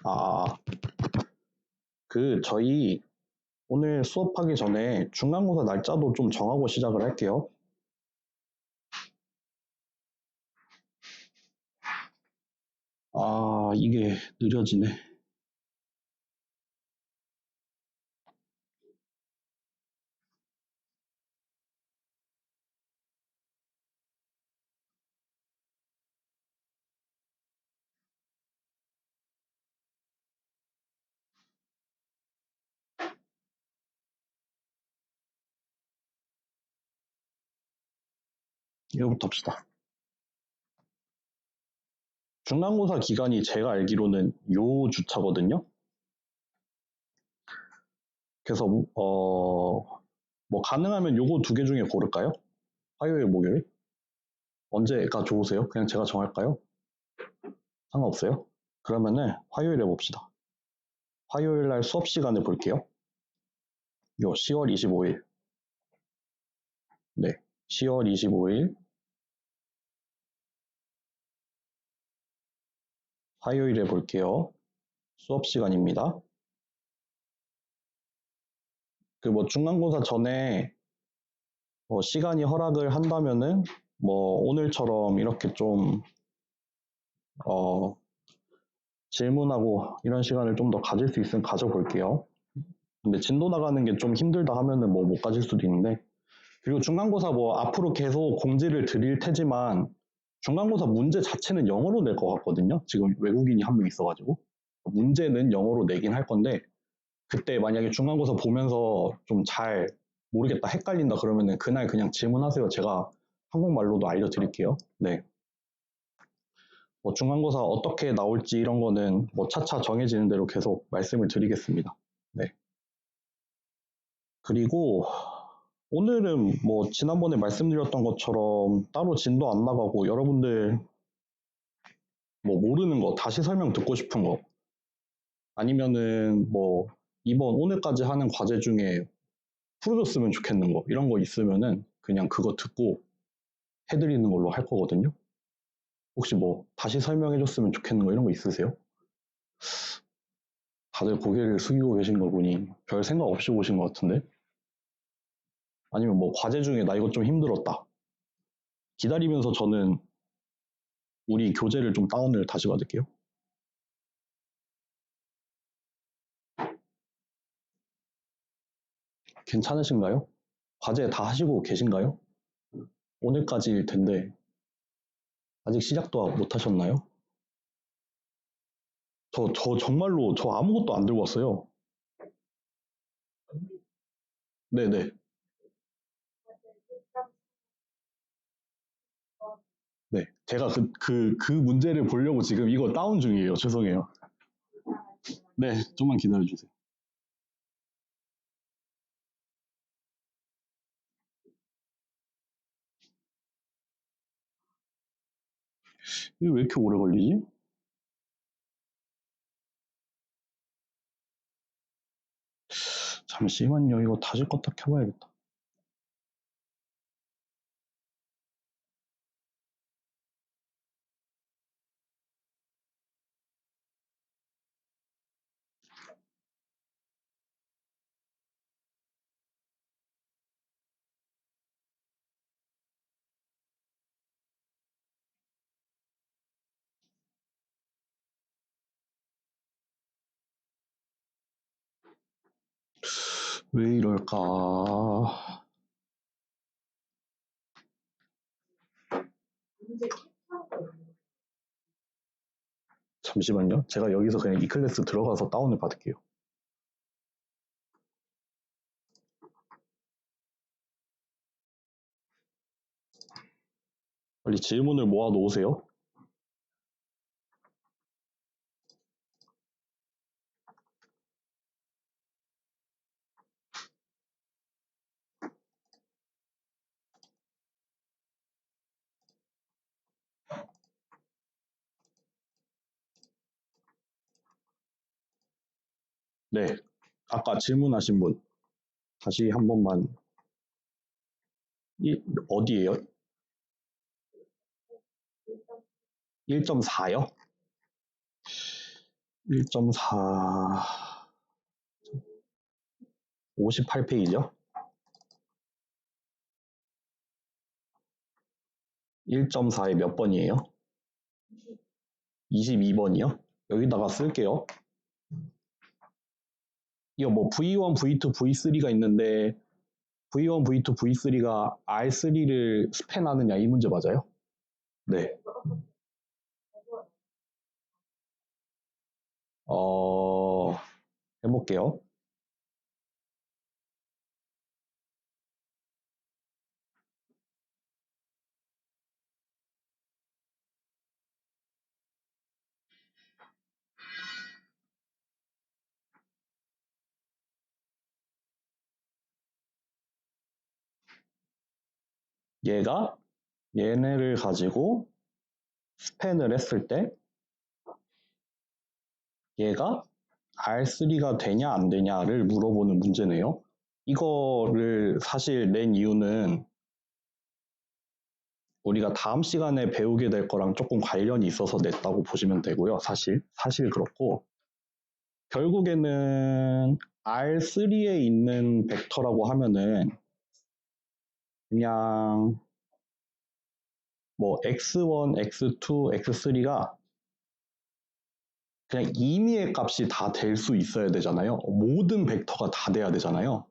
아, 저희 오늘 수업하기 전에 중간고사 날짜도 좀 정하고 시작을 할게요. 이게 느려지네. 이거부터 합시다. 중간고사 기간이 제가 알기로는 요 주차거든요. 그래서 뭐 가능하면 요거 두 개 중에 고를까요? 화요일, 목요일? 언제가 좋으세요? 그냥 제가 정할까요? 상관없어요? 그러면은 화요일에 봅시다. 화요일 날 수업 시간을 볼게요. 요 10월 25일. 네, 10월 25일 화요일에 볼게요. 수업 시간입니다. 그 뭐 중간고사 전에 시간이 허락을 한다면은 뭐 오늘처럼 이렇게 좀 어, 질문하고 이런 시간을 좀 더 가질 수 있으면 가져볼게요. 근데 진도 나가는 게 좀 힘들다 하면은 뭐 못 가질 수도 있는데, 그리고 중간고사 뭐 앞으로 계속 공지를 드릴 테지만 중간고사 문제 자체는 영어로 낼 것 같거든요. 지금 외국인이 한 명 있어가지고 문제는 영어로 내긴 할 건데, 그때 만약에 중간고사 보면서 좀 잘 모르겠다, 헷갈린다 그러면은 그날 그냥 질문하세요. 제가 한국말로도 알려드릴게요. 네. 뭐 중간고사 어떻게 나올지 이런 거는 뭐 차차 정해지는 대로 계속 말씀을 드리겠습니다. 네. 그리고 오늘은 뭐 지난번에 말씀드렸던 것처럼 따로 진도 안 나가고 여러분들 뭐 모르는 거 다시 설명 듣고 싶은 거 아니면은 뭐 이번 오늘까지 하는 과제 중에 풀어줬으면 좋겠는 거 이런 거 있으면은 그냥 그거 듣고 해드리는 걸로 할 거거든요. 혹시 뭐 다시 설명해줬으면 좋겠는 거 이런 거 있으세요? 다들 고개를 숙이고 계신 거 보니 별 생각 없이 오신 것 같은데? 아니면 뭐 과제 중에 나 이거 좀 힘들었다. 기다리면서 저는 우리 교재를 좀 다운을 다시 받을게요. 괜찮으신가요? 과제 다 하시고 계신가요? 오늘까지일 텐데 아직 시작도 못 하셨나요? 저 정말로 저 아무것도 안 들고 왔어요. 네네. 네. 제가 그 문제를 보려고 지금 이거 다운 중이에요. 죄송해요. 네. 좀만 기다려주세요. 이게 왜 이렇게 오래 걸리지? 잠시만요. 이거 다시 껐다 켜봐야겠다. 왜 이럴까? 잠시만요. 제가 여기서 그냥 이 클래스 들어가서 다운을 받을게요. 빨리 질문을 모아 놓으세요. 네. 아까 질문하신 분 다시 한 번만. 어디에요? 1.4요? 1.4 58페이지요? 1.4에 몇 번이에요? 22번이요? 여기다가 쓸게요. 이거 뭐 V1, V2, V3가 있는데 V1, V2, V3가 R3를 스팬하느냐 이 문제 맞아요? 네. 해볼게요. 얘가 얘네를 가지고 스팬을 했을 때 얘가 R3가 되냐 안 되냐를 물어보는 문제네요. 이거를 사실 낸 이유는 우리가 다음 시간에 배우게 될 거랑 조금 관련이 있어서 냈다고 보시면 되고요. 사실 그렇고 결국에는 R3에 있는 벡터라고 하면은 그냥 뭐 x1, x2, x3가 그냥 임의의 값이 다 될 수 있어야 되잖아요. 모든 벡터가 다 돼야 되잖아요.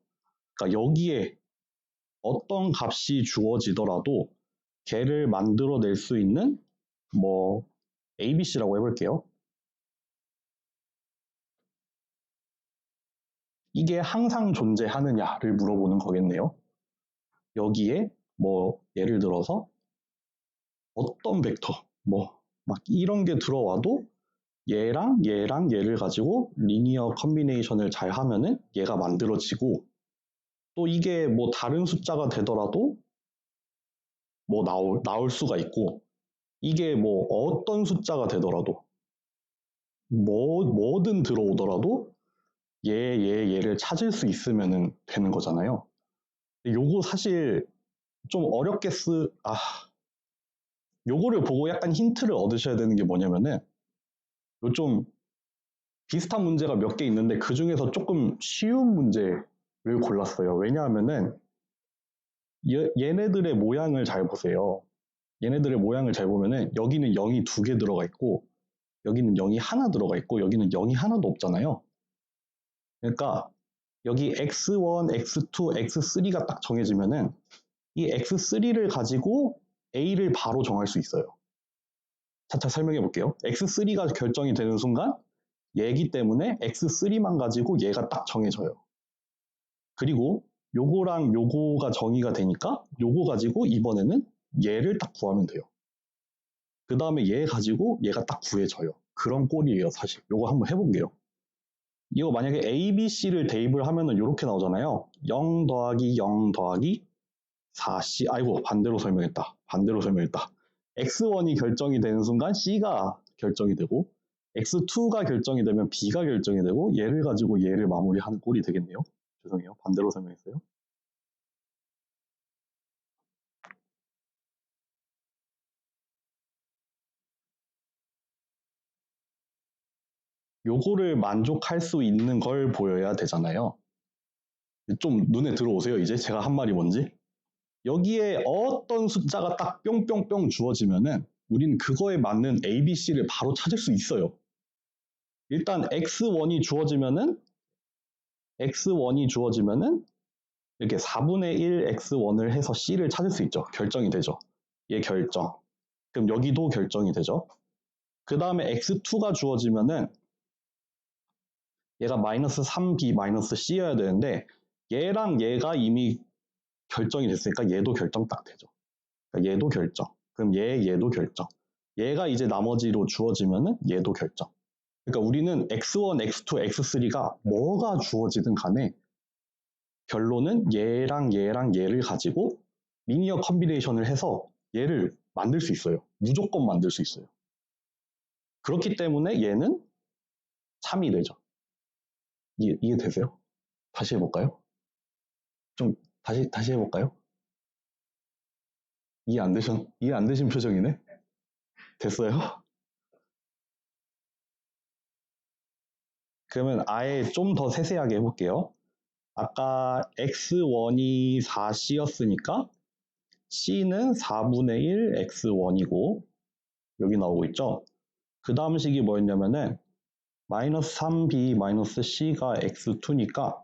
그러니까 여기에 어떤 값이 주어지더라도 걔를 만들어낼 수 있는 뭐 ABC라고 해볼게요. 이게 항상 존재하느냐를 물어보는 거겠네요. 여기에 뭐 예를 들어서 어떤 벡터 뭐 막 이런 게 들어와도 얘랑 얘랑 얘를 가지고 리니어 컨비네이션을 잘 하면은 얘가 만들어지고 또 이게 뭐 다른 숫자가 되더라도 뭐 나올 수가 있고 이게 뭐 어떤 숫자가 되더라도 뭐든 들어오더라도 얘를 찾을 수 있으면 되는 거잖아요. 요거 사실 좀 어렵게 요거를 보고 약간 힌트를 얻으셔야 되는 게 뭐냐면은 요 좀 비슷한 문제가 몇 개 있는데 그 중에서 조금 쉬운 문제를 골랐어요. 왜냐하면은 얘네들의 모양을 잘 보세요. 얘네들의 모양을 잘 보면은 여기는 0이 2개 들어가 있고 여기는 0이 하나 들어가 있고 여기는 0이 하나도 없잖아요. 그러니까 여기 x1, x2, x3가 딱 정해지면은 이 x3를 가지고 a를 바로 정할 수 있어요. 차차 설명해 볼게요. x3가 결정이 되는 순간 얘기 때문에 x3만 가지고 얘가 딱 정해져요. 그리고 요거랑 요거가 정의가 되니까 요거 가지고 이번에는 얘를 딱 구하면 돼요. 그 다음에 얘 가지고 얘가 딱 구해져요. 그런 꼴이에요, 사실. 요거 한번 해볼게요. 이거 만약에 A, B, C를 대입을 하면은 이렇게 나오잖아요. 0 더하기 0 더하기 4C. 아이고, 반대로 설명했다. X1이 결정이 되는 순간 C가 결정이 되고, X2가 결정이 되면 B가 결정이 되고, 얘를 가지고 얘를 마무리하는 꼴이 되겠네요. 죄송해요. 반대로 설명했어요. 요거를 만족할 수 있는 걸 보여야 되잖아요. 좀 눈에 들어오세요, 이제? 제가 한 말이 뭔지? 여기에 어떤 숫자가 딱 뿅뿅뿅 주어지면은 우린 그거에 맞는 A, B, C를 바로 찾을 수 있어요. 일단 X1이 주어지면은 이렇게 4분의 1 X1을 해서 C를 찾을 수 있죠. 결정이 되죠. 얘 결정. 그럼 여기도 결정이 되죠. 그 다음에 X2가 주어지면은 얘가 마이너스 3B 마이너스 C여야 되는데 얘랑 얘가 이미 결정이 됐으니까 얘도 결정 딱 되죠. 그러니까 얘도 결정. 그럼 얘도 결정. 얘가 이제 나머지로 주어지면은 얘도 결정. 그러니까 우리는 x1, x2, x3가 뭐가 주어지든 간에 결론은 얘랑 얘랑 얘를 가지고 리니어 컨비네이션을 해서 얘를 만들 수 있어요. 무조건 만들 수 있어요. 그렇기 때문에 얘는 참이 되죠. 이해되세요? 다시 해볼까요? 좀 다시 해볼까요? 이해 안 되신 표정이네? 됐어요? 그러면 아예 좀 더 세세하게 해볼게요. 아까 x1이 4c였으니까 c는 4분의 1 x1이고 여기 나오고 있죠. 그 다음 식이 뭐였냐면은 마이너스 3b 마이너스 c가 x2니까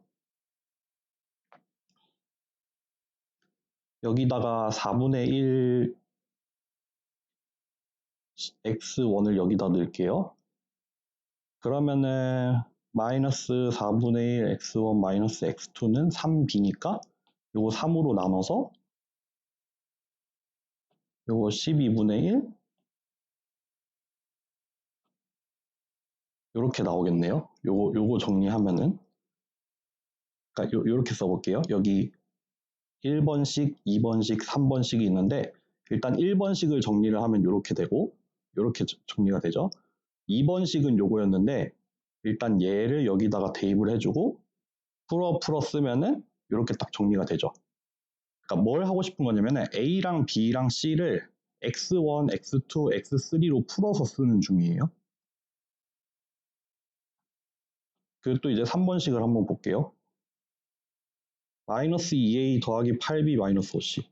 여기다가 4분의 1 x1을 여기다 넣을게요. 그러면은 마이너스 4분의 1 x1 마이너스 x2는 3b니까 요거 3으로 나눠서 요거 12분의 1 요렇게 나오겠네요. 요거 정리하면은 그러니까 요렇게 써볼게요. 여기 1번씩, 2번씩, 3번씩이 있는데 일단 1번씩을 정리를 하면 요렇게 되고 요렇게 정리가 되죠. 2번씩은 요거였는데 일단 얘를 여기다가 대입을 해주고 풀어 쓰면은 이렇게 딱 정리가 되죠. 그러니까 뭘 하고 싶은 거냐면은 A랑 B랑 C를 X1, X2, X3로 풀어서 쓰는 중이에요. 그리고 또 이제 3번식을 한번 볼게요. 마이너스 2A 더하기 8B 마이너스 5C.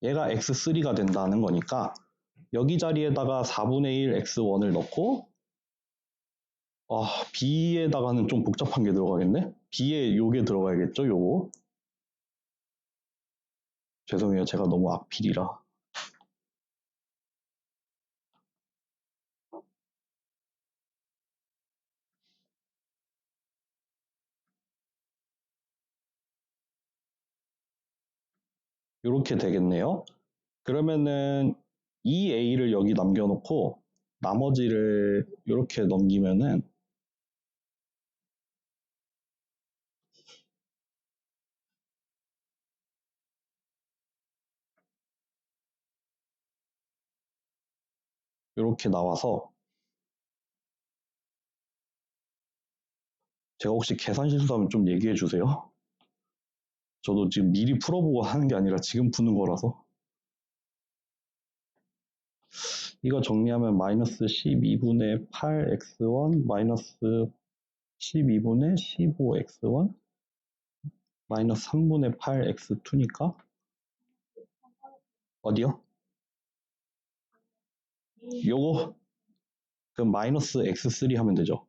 얘가 X3가 된다는 거니까 여기 자리에다가 4분의 1 X1을 넣고 B에다가는 좀 복잡한 게 들어가겠네? B에 요게 들어가야겠죠, 요거. 죄송해요, 제가 너무 악필이라. 요렇게 되겠네요. 그러면은 이 A를 여기 남겨놓고 나머지를 이렇게 넘기면은 이렇게 나와서 제가 혹시 계산 실수하면 좀 얘기해 주세요. 저도 지금 미리 풀어보고 하는 게 아니라 지금 푸는 거라서. 이거 정리하면 마이너스 12분의 8x1 마이너스 12분의 15x1 마이너스 3분의 8x2니까 어디요? 요거 그럼 마이너스 x3 하면 되죠.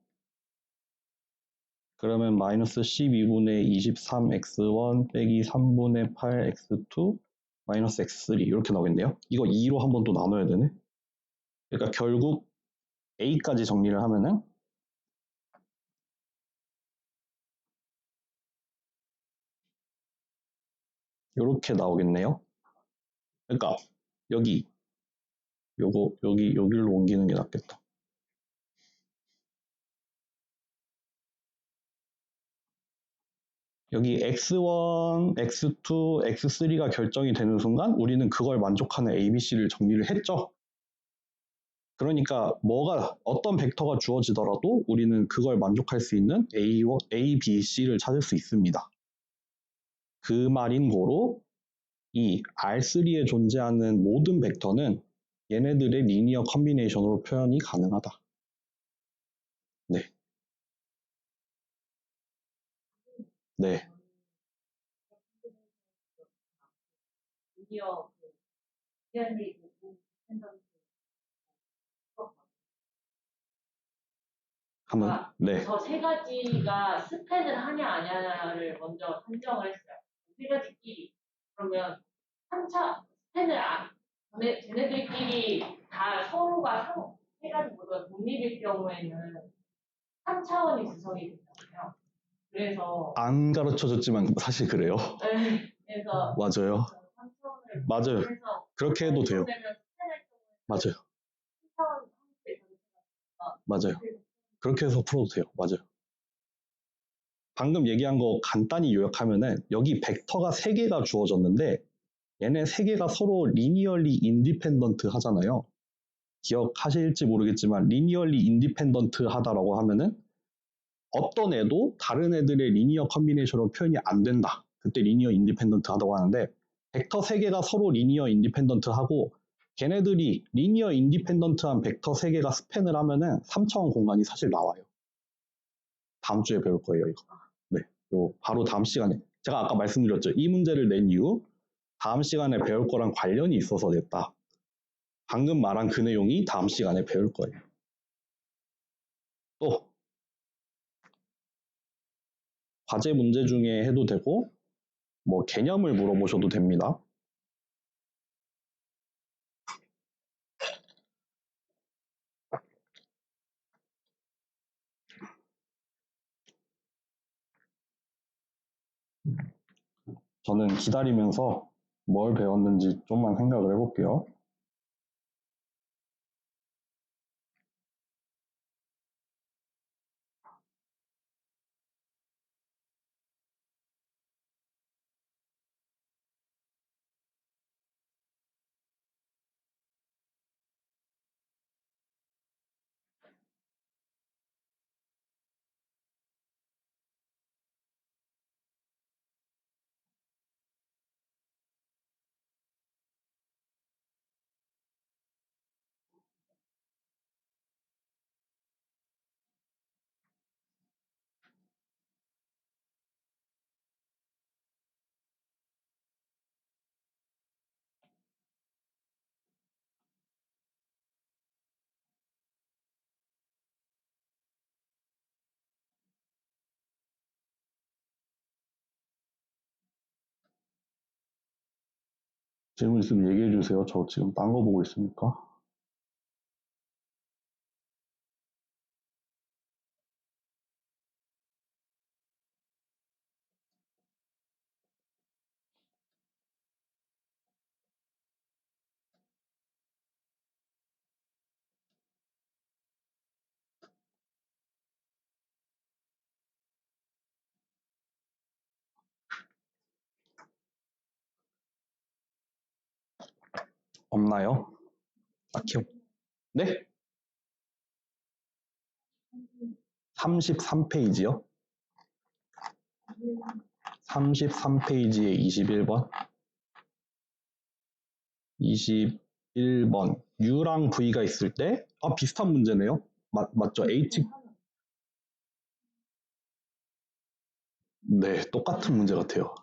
그러면 마이너스 12분의 23x1 빼기 3분의 8x2 마이너스 x3 이렇게 나오겠네요. 이거 2로 한 번 또 나눠야 되네. 그러니까 결국 a까지 정리를 하면은 이렇게 나오겠네요. 그러니까 여기 요거 여기로 옮기는 게 낫겠다. 여기 x1, x2, x3가 결정이 되는 순간 우리는 그걸 만족하는 a, b, c를 정리를 했죠. 그러니까 뭐가 어떤 벡터가 주어지더라도 우리는 그걸 만족할 수 있는 a, b, c를 찾을 수 있습니다. 그 말인 고로 이 R3에 존재하는 모든 벡터는 얘네들의 리니어 컨비네이션으로 표현이 가능하다. 네. 네. 한번 네. 저 세 가지가 스팬을 하냐 아냐를 먼저 판정을 했어요. 세 가지끼리. 그러면 스팬을 쟤네들끼리 다 서로가 세 가지 모두가 독립일 경우에는 3차원이 구성이 된다고요. 그래서 안 가르쳐줬지만 사실 그래요. 네, 그래서 맞아요. 3차원을 맞아요. 그렇게 해도 돼요. 맞아요. 3차원 맞아요. 그렇게 해서 풀어도 돼요. 맞아요. 방금 얘기한 거 간단히 요약하면은 여기 벡터가 3개가 주어졌는데 얘네 3개가 서로 리니얼리 인디펜던트 하잖아요. 기억하실지 모르겠지만 리니얼리 인디펜던트 하다라고 하면은 어떤 애도 다른 애들의 리니어 컨비네이션으로 표현이 안 된다. 그때 리니어 인디펜던트 하다고 하는데 벡터 3개가 서로 리니어 인디펜던트 하고 걔네들이 리니어 인디펜던트한 벡터 3개가 스팬을 하면은 3차원 공간이 사실 나와요. 다음 주에 배울 거예요, 이거. 네. 요 바로 다음 시간에. 제가 아까 말씀드렸죠. 이 문제를 낸 이유, 다음 시간에 배울 거랑 관련이 있어서 냈다. 방금 말한 그 내용이 다음 시간에 배울 거예요. 또 과제 문제 중에 해도 되고 뭐 개념을 물어보셔도 됩니다. 저는 기다리면서 뭘 배웠는지 좀만 생각을 해볼게요. 질문 있으면 얘기해 주세요. 저 지금 딴 거 보고 있으니까. 없나요? 딱히 없... 네? 33페이지요? 33페이지에 21번? 21번. U랑 V가 있을 때, 비슷한 문제네요. 맞죠? H, 네, 똑같은 문제 같아요.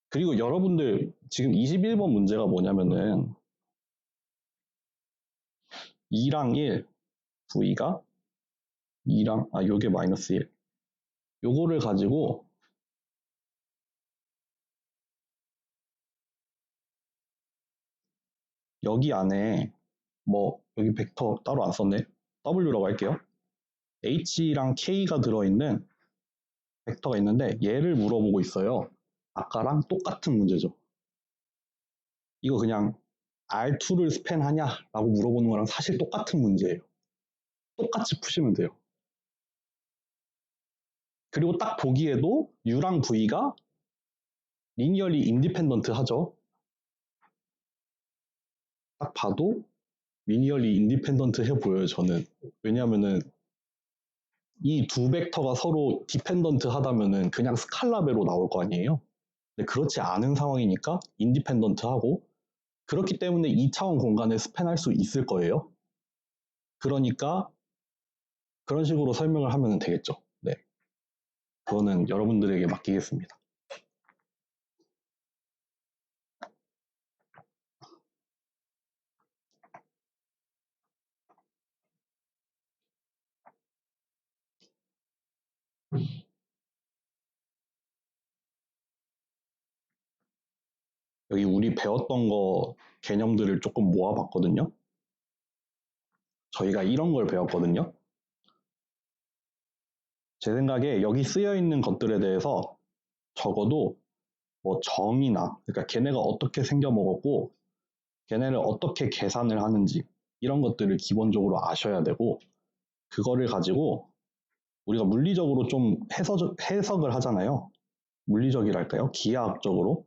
그리고 여러분들 지금 21번 문제가 뭐냐면은 2랑 1, V가 2랑, 요게 마이너스 1. 요거를 가지고 여기 안에 뭐 여기 벡터 따로 안 썼네. W라고 할게요. H랑 K가 들어있는 벡터가 있는데 얘를 물어보고 있어요. 아까랑 똑같은 문제죠. 이거 그냥 R2를 스팬하냐라고 물어보는 거랑 사실 똑같은 문제예요. 똑같이 푸시면 돼요. 그리고 딱 보기에도 U랑 V가 리니얼리 인디펜던트 하죠. 딱 봐도 리니얼리 인디펜던트 해 보여요, 저는. 왜냐하면은 이 두 벡터가 서로 디펜던트 하다면은 그냥 스칼라배로 나올 거 아니에요. 근데 그렇지 않은 상황이니까 인디펜던트 하고, 그렇기 때문에 2차원 공간에 스팬할 수 있을 거예요. 그러니까 그런 식으로 설명을 하면 되겠죠. 네. 그거는 여러분들에게 맡기겠습니다. 여기 우리 배웠던 거 개념들을 조금 모아봤거든요. 저희가 이런 걸 배웠거든요. 제 생각에 여기 쓰여 있는 것들에 대해서 적어도 뭐 정의나, 그러니까 걔네가 어떻게 생겨 먹었고 걔네를 어떻게 계산을 하는지 이런 것들을 기본적으로 아셔야 되고, 그거를 가지고 우리가 물리적으로 좀 해석을 하잖아요. 물리적이랄까요? 기하학적으로.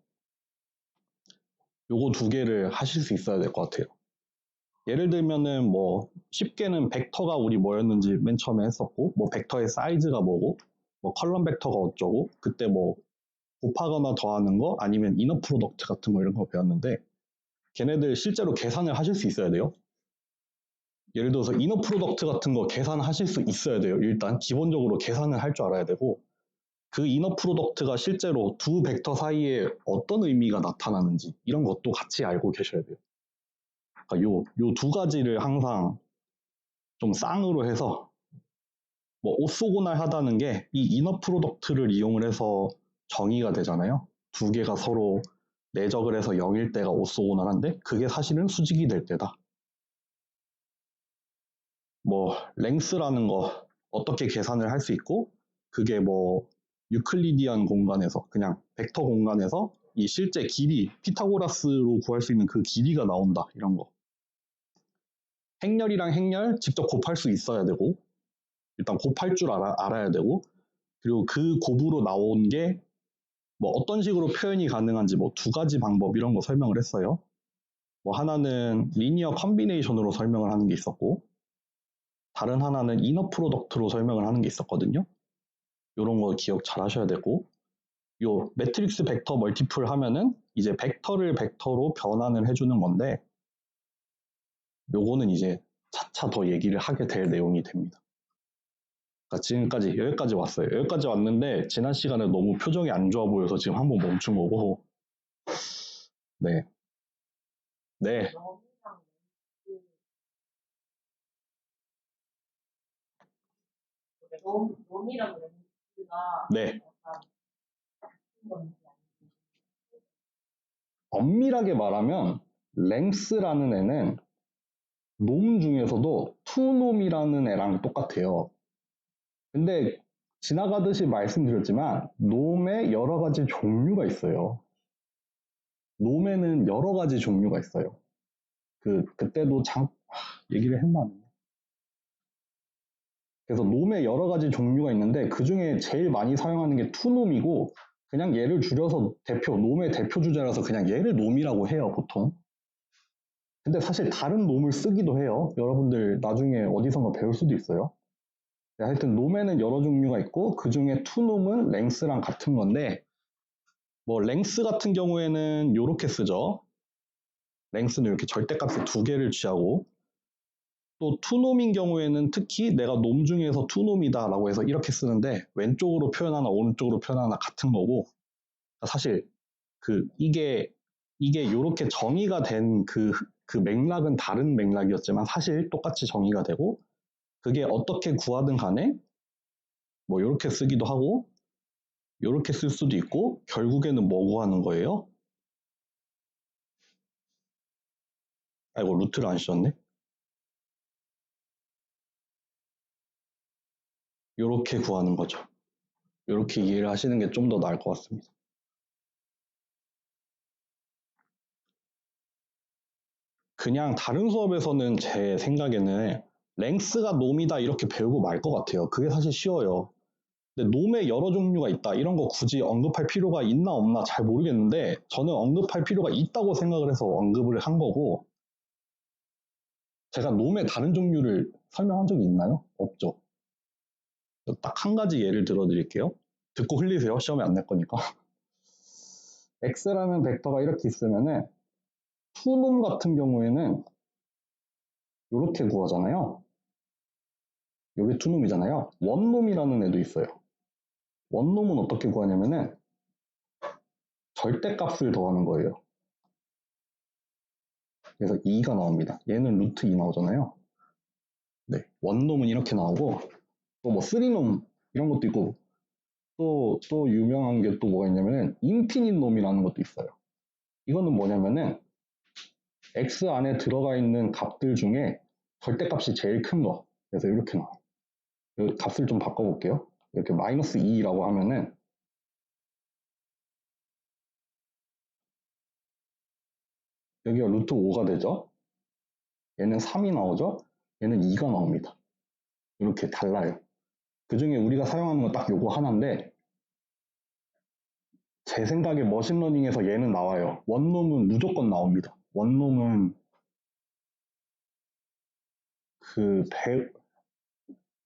요거 두 개를 하실 수 있어야 될 것 같아요. 예를 들면은 뭐 쉽게는 벡터가 우리 뭐였는지 맨 처음에 했었고, 뭐 벡터의 사이즈가 뭐고, 뭐 컬럼 벡터가 어쩌고, 그때 뭐 곱하거나 더하는 거 아니면 이너 프로덕트 같은 거 이런 거 배웠는데 걔네들 실제로 계산을 하실 수 있어야 돼요. 예를 들어서 이너 프로덕트 같은 거 계산하실 수 있어야 돼요. 일단 기본적으로 계산을 할 줄 알아야 되고 그 이너 프로덕트가 실제로 두 벡터 사이에 어떤 의미가 나타나는지 이런 것도 같이 알고 계셔야 돼요. 그러니까 요 두 가지를 항상 좀 쌍으로 해서 뭐 오소고날 하다는 게 이 이너 프로덕트를 이용을 해서 정의가 되잖아요. 두 개가 서로 내적을 해서 0일 때가 오소고날한데 그게 사실은 수직이 될 때다. 뭐 랭스라는 거 어떻게 계산을 할 수 있고 그게 뭐 유클리디안 공간에서 그냥 벡터 공간에서 이 실제 길이 피타고라스로 구할 수 있는 그 길이가 나온다 이런 거. 행렬이랑 행렬 직접 곱할 수 있어야 되고 일단 곱할 줄 알아야 되고 그리고 그 곱으로 나온 게 뭐 어떤 식으로 표현이 가능한지 뭐 두 가지 방법 이런 거 설명을 했어요. 뭐 하나는 리니어 컨비네이션으로 설명을 하는 게 있었고 다른 하나는 이너 프로덕트로 설명을 하는 게 있었거든요. 이런 거 기억 잘 하셔야 되고 요 매트릭스 벡터 멀티플 하면은 이제 벡터를 벡터로 변환을 해주는 건데 요거는 이제 차차 더 얘기를 하게 될 내용이 됩니다. 그러니까 지금까지 여기까지 왔어요. 여기까지 왔는데 지난 시간에 너무 표정이 안 좋아 보여서 지금 한번 멈춘 거고 네. 네. 롬이랑 렌즈가 네. 엄밀하게 말하면 랭스라는 애는 놈 중에서도 투놈이라는 애랑 똑같아요. 근데 지나가듯이 말씀드렸지만 놈에 여러 가지 종류가 있어요. 놈에는 여러 가지 종류가 있어요. 그때도 얘기를 했나? 그래서 놈에 여러 가지 종류가 있는데 그 중에 제일 많이 사용하는 게 투놈이고 그냥 얘를 줄여서 놈의 대표 주제라서 그냥 얘를 놈이라고 해요, 보통. 근데 사실 다른 놈을 쓰기도 해요. 여러분들 나중에 어디선가 배울 수도 있어요. 하여튼 놈에는 여러 종류가 있고 그 중에 투놈은 랭스랑 같은 건데 뭐 랭스 같은 경우에는 이렇게 쓰죠. 랭스는 이렇게 절대값의 두 개를 취하고 또 투놈인 경우에는 특히 내가 놈 중에서 투놈이다라고 해서 이렇게 쓰는데 왼쪽으로 표현하나 오른쪽으로 표현하나 같은 거고 사실 이게 이렇게 정의가 된 그 맥락은 다른 맥락이었지만 사실 똑같이 정의가 되고 그게 어떻게 구하든 간에 뭐 이렇게 쓰기도 하고 이렇게 쓸 수도 있고 결국에는 뭐 구하는 거예요? 아이고 루트를 안 씌웠네. 이렇게 구하는 거죠. 이렇게 이해를 하시는 게 좀 더 나을 것 같습니다. 그냥 다른 수업에서는 제 생각에는 랭스가 놈이다 이렇게 배우고 말 것 같아요. 그게 사실 쉬워요. 근데 놈의 여러 종류가 있다 이런 거 굳이 언급할 필요가 있나 없나 잘 모르겠는데 저는 언급할 필요가 있다고 생각을 해서 언급을 한 거고 제가 놈의 다른 종류를 설명한 적이 있나요? 없죠. 딱 한 가지 예를 들어드릴게요. 듣고 흘리세요. 시험에 안 낼 거니까. x라는 벡터가 이렇게 있으면은 투놈 같은 경우에는 이렇게 구하잖아요. 이게 투놈이잖아요. 원놈이라는 애도 있어요. 원놈은 어떻게 구하냐면은 절대값을 더하는 거예요. 그래서 2가 나옵니다. 얘는 루트 2 나오잖아요. 네, 원놈은 이렇게 나오고 또 뭐 3놈 이런 것도 있고 또 유명한 게 또 뭐가 있냐면은 인피닛 놈이라는 것도 있어요. 이거는 뭐냐면은 x 안에 들어가 있는 값들 중에 절대값이 제일 큰 거. 그래서 이렇게 나와요. 이 값을 좀 바꿔볼게요. 이렇게 마이너스 2라고 하면은 여기가 루트 5가 되죠. 얘는 3이 나오죠. 얘는 2가 나옵니다. 이렇게 달라요. 그 중에 우리가 사용하는 건 딱 요거 하나인데 제 생각에 머신러닝에서 얘는 나와요. 원놈은 무조건 나옵니다. 원놈은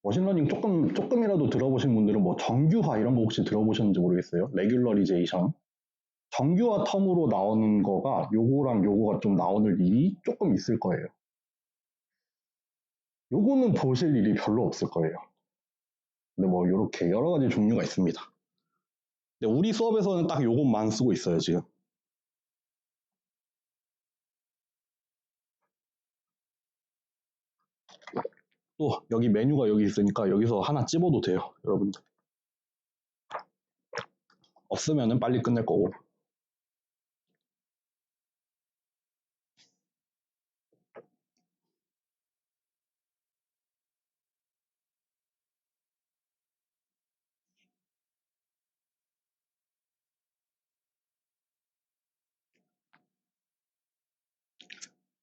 머신러닝 조금이라도 들어보신 분들은 뭐 정규화 이런 거 혹시 들어보셨는지 모르겠어요. 레귤러리제이션. 정규화 텀으로 나오는 거가 요거랑 요거가 좀 나오는 일이 조금 있을 거예요. 요거는 보실 일이 별로 없을 거예요. 근데 뭐 요렇게 여러 가지 종류가 있습니다. 근데 우리 수업에서는 딱 요것만 쓰고 있어요, 지금. 또 여기 메뉴가 여기 있으니까 여기서 하나 찝어도 돼요, 여러분들. 없으면은 빨리 끝낼 거고.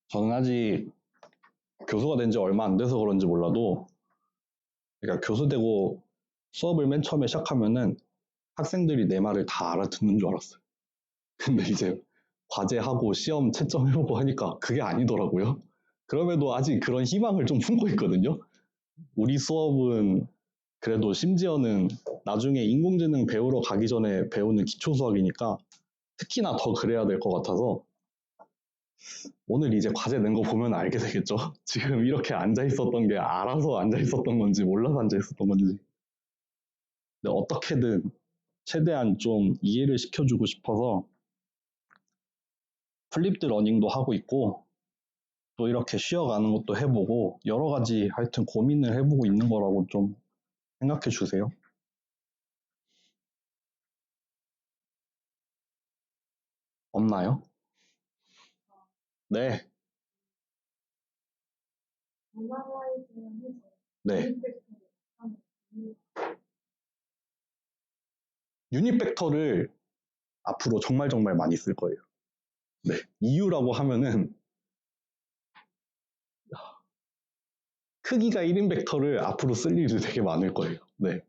저는 아직 교수가 된 지 얼마 안 돼서 그런지 몰라도, 그러니까 교수 되고 수업을 맨 처음에 시작하면은 학생들이 내 말을 다 알아듣는 줄 알았어요. 근데 이제 과제하고 시험 채점해보고 하니까 그게 아니더라고요. 그럼에도 아직 그런 희망을 좀 품고 있거든요. 우리 수업은 그래도 심지어는 나중에 인공지능 배우러 가기 전에 배우는 기초 수학이니까 특히나 더 그래야 될 것 같아서 오늘 이제 과제 낸 거 보면 알게 되겠죠. 지금 이렇게 앉아 있었던 게 알아서 앉아 있었던 건지 몰라서 앉아 있었던 건지. 근데 어떻게든 최대한 좀 이해를 시켜주고 싶어서 플립드 러닝도 하고 있고 또 이렇게 쉬어가는 것도 해보고 여러 가지 하여튼 고민을 해보고 있는 거라고 좀 생각해 주세요. 없나요? 네. 네. 유닛 벡터를 앞으로 정말 많이 쓸 거예요. 네. 이유라고 하면은 크기가 1인 벡터를 앞으로 쓸 일이 되게 많을 거예요. 네.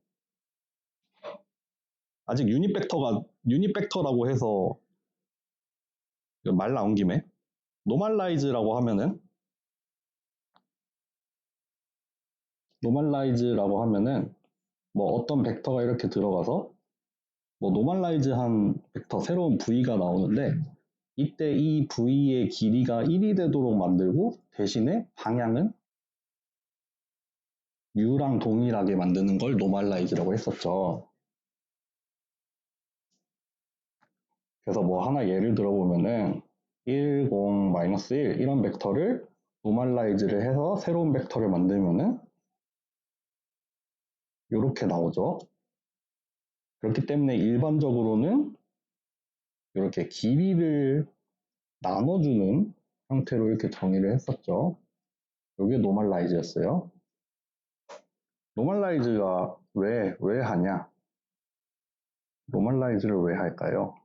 아직 유닛 벡터라고 해서 말 나온 김에 노멀라이즈라고 하면은 뭐 어떤 벡터가 이렇게 들어가서 뭐 노멀라이즈한 벡터 새로운 V가 나오는데 이때 이 V의 길이가 1이 되도록 만들고 대신에 방향은 U랑 동일하게 만드는 걸 노멀라이즈라고 했었죠. 그래서 뭐 하나 예를 들어보면은 1, 0, -1 이런 벡터를 노멀라이즈를 해서 새로운 벡터를 만들면은 이렇게 나오죠. 그렇기 때문에 일반적으로는 이렇게 길이를 나눠주는 형태로 이렇게 정의를 했었죠. 이게 노멀라이즈였어요. 노멀라이즈가 왜 하냐? 노멀라이즈를 왜 할까요?